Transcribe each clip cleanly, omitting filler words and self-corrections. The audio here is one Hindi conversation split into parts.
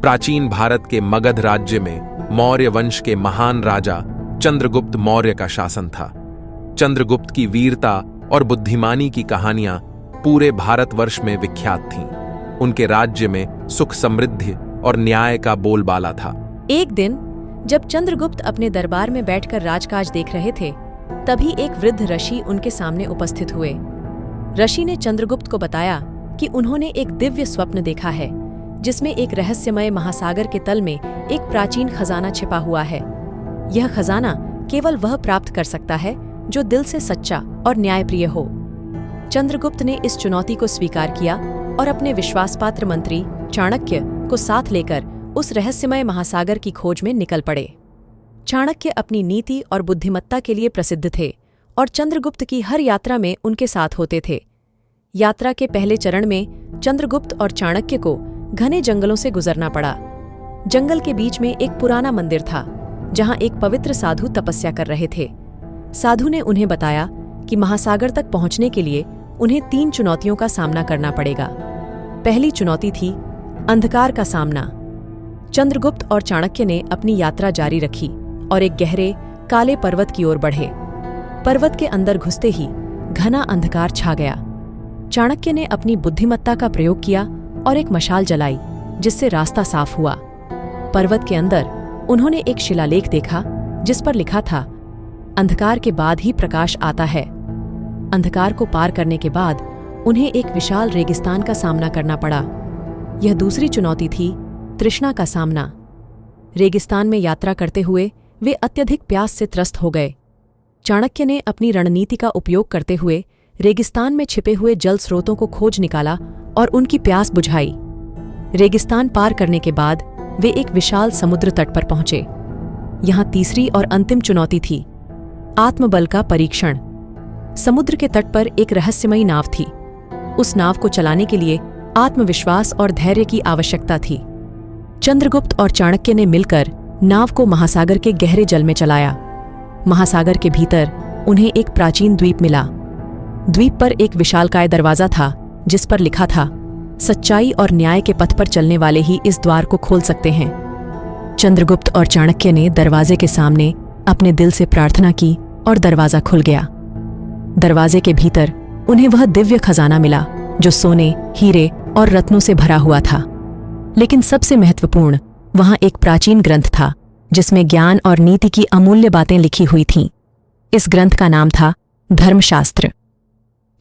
प्राचीन भारत के मगध राज्य में मौर्य वंश के महान राजा चंद्रगुप्त मौर्य का शासन था। चंद्रगुप्त की वीरता और बुद्धिमानी की कहानियां पूरे भारतवर्ष में विख्यात थीं। उनके राज्य में सुख समृद्धि और न्याय का बोलबाला था। एक दिन जब चंद्रगुप्त अपने दरबार में बैठकर राजकाज देख रहे थे, तभी एक वृद्ध ऋषि उनके सामने उपस्थित हुए। ऋषि ने चंद्रगुप्त को बताया कि उन्होंने एक दिव्य स्वप्न देखा है, जिसमें एक रहस्यमय महासागर के तल में एक प्राचीन खजाना छिपा हुआ है। यह खजाना केवल वह प्राप्त कर सकता है जो दिल से सच्चा और न्यायप्रिय हो। चंद्रगुप्त ने इस चुनौती को स्वीकार किया और अपने विश्वासपात्र मंत्री चाणक्य को साथ लेकर उस रहस्यमय महासागर की खोज में निकल पड़े। चाणक्य अपनी नीति और बुद्धिमत्ता के लिए प्रसिद्ध थे और चंद्रगुप्त की हर यात्रा में उनके साथ होते थे। यात्रा के पहले चरण में चंद्रगुप्त और चाणक्य को घने जंगलों से गुजरना पड़ा। जंगल के बीच में एक पुराना मंदिर था, जहां एक पवित्र साधु तपस्या कर रहे थे। साधु ने उन्हें बताया कि महासागर तक पहुंचने के लिए उन्हें 3 चुनौतियों का सामना करना पड़ेगा। पहली चुनौती थी अंधकार का सामना। चंद्रगुप्त और चाणक्य ने अपनी यात्रा जारी रखी और एक गहरे काले पर्वत की ओर बढ़े। पर्वत के अंदर घुसते ही घना अंधकार छा गया। चाणक्य ने अपनी बुद्धिमत्ता का प्रयोग किया और एक मशाल जलाई, जिससे रास्ता साफ हुआ। पर्वत के अंदर उन्होंने एक शिलालेख देखा, जिस पर लिखा था, अंधकार के बाद ही प्रकाश आता है। अंधकार को पार करने के बाद उन्हें एक विशाल रेगिस्तान का सामना करना पड़ा। यह दूसरी चुनौती थी तृष्णा का सामना। रेगिस्तान में यात्रा करते हुए वे अत्यधिक प्यास से त्रस्त हो गए। चाणक्य ने अपनी रणनीति का उपयोग करते हुए रेगिस्तान में छिपे हुए जल स्रोतों को खोज निकाला और उनकी प्यास बुझाई। रेगिस्तान पार करने के बाद वे एक विशाल समुद्र तट पर पहुंचे। यहां तीसरी और अंतिम चुनौती थी आत्मबल का परीक्षण। समुद्र के तट पर एक रहस्यमयी नाव थी। उस नाव को चलाने के लिए आत्मविश्वास और धैर्य की आवश्यकता थी। चंद्रगुप्त और चाणक्य ने मिलकर नाव को महासागर के गहरे जल में चलाया। महासागर के भीतर उन्हें एक प्राचीन द्वीप मिला। द्वीप पर एक विशालकाय दरवाजा था, जिस पर लिखा था, सच्चाई और न्याय के पथ पर चलने वाले ही इस द्वार को खोल सकते हैं। चंद्रगुप्त और चाणक्य ने दरवाजे के सामने अपने दिल से प्रार्थना की और दरवाजा खुल गया। दरवाजे के भीतर उन्हें वह दिव्य खजाना मिला, जो सोने, हीरे और रत्नों से भरा हुआ था। लेकिन सबसे महत्वपूर्ण, वहां एक प्राचीन ग्रंथ था, जिसमें ज्ञान और नीति की अमूल्य बातें लिखी हुई थीं। इस ग्रंथ का नाम था धर्मशास्त्र।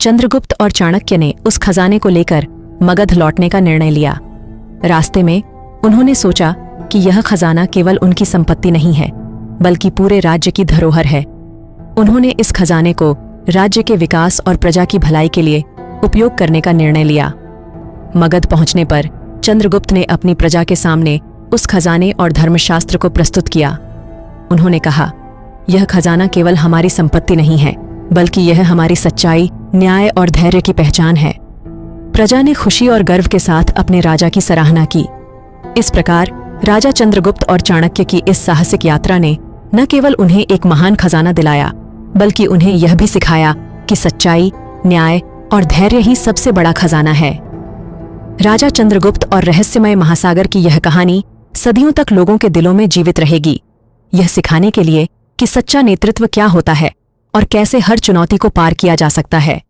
चंद्रगुप्त और चाणक्य ने उस खजाने को लेकर मगध लौटने का निर्णय लिया। रास्ते में उन्होंने सोचा कि यह खजाना केवल उनकी संपत्ति नहीं है, बल्कि पूरे राज्य की धरोहर है। उन्होंने इस खजाने को राज्य के विकास और प्रजा की भलाई के लिए उपयोग करने का निर्णय लिया। मगध पहुंचने पर चंद्रगुप्त ने अपनी प्रजा के सामने उस खजाने और धर्मशास्त्र को प्रस्तुत किया। उन्होंने कहा, यह खजाना केवल हमारी संपत्ति नहीं है, बल्कि यह हमारी सच्चाई, न्याय और धैर्य की पहचान है। प्रजा ने खुशी और गर्व के साथ अपने राजा की सराहना की। इस प्रकार राजा चंद्रगुप्त और चाणक्य की इस साहसिक यात्रा ने न केवल उन्हें एक महान खजाना दिलाया, बल्कि उन्हें यह भी सिखाया कि सच्चाई, न्याय और धैर्य ही सबसे बड़ा खजाना है। राजा चंद्रगुप्त और रहस्यमय महासागर की यह कहानी सदियों तक लोगों के दिलों में जीवित रहेगी, यह सिखाने के लिए कि सच्चा नेतृत्व क्या होता है और कैसे हर चुनौती को पार किया जा सकता है।